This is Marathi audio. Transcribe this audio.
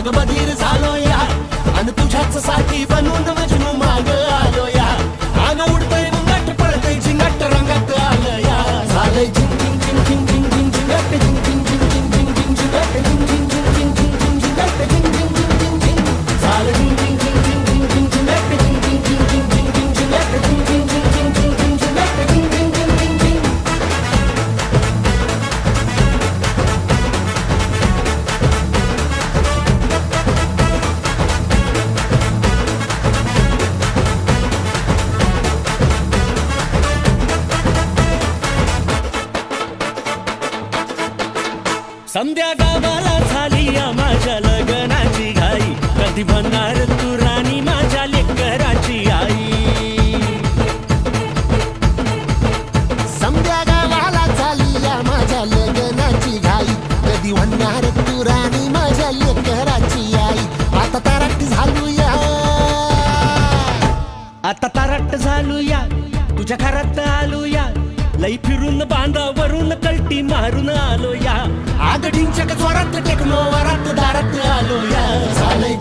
अग बधीर झालो या आणि तुझ्याच साठी बनून मजनू माग आलो या अग उडतय मुंगाट पळतय झिंगाट रंगात आलं या झालंय झिंग झिंग झिंग झिंग झिंग झिंग झिंगाट झिंग झिंग झिंग झिंग झिंग झिंग झिंगाट झिंग झिंग झिंग झिंग झिंग झिंग झिंगाट झिंग झिंग झिंग झिंग झिंग झालं झिंग झिंग झिंग झिंग झिंग झिंग झिंगाट झिंग झिंग झिंग झिंग झिंग झिंग झिंगाट झिंग झिंग झिंग झिंग झिंग झिंग झिंगाट झिंग झिंग झिंग झिंग झिंग संध्या गावाला झाली या माझ्या लग्नाची घाई कधी बनणार तू राणी माझ्या लेकराची आई समद्या गावाला झाली या माझ्या लग्नाची घाई कधी होणार तू राणी माझ्या लेकराची आई आता ताराट झालू या आता तारट झालो या तुझ्या घरात आलो या लई फिरून बांधावरून कलटी मारून आलो या आग ढिंचक जोरात टेकलो वरात दारात आलो या झालंय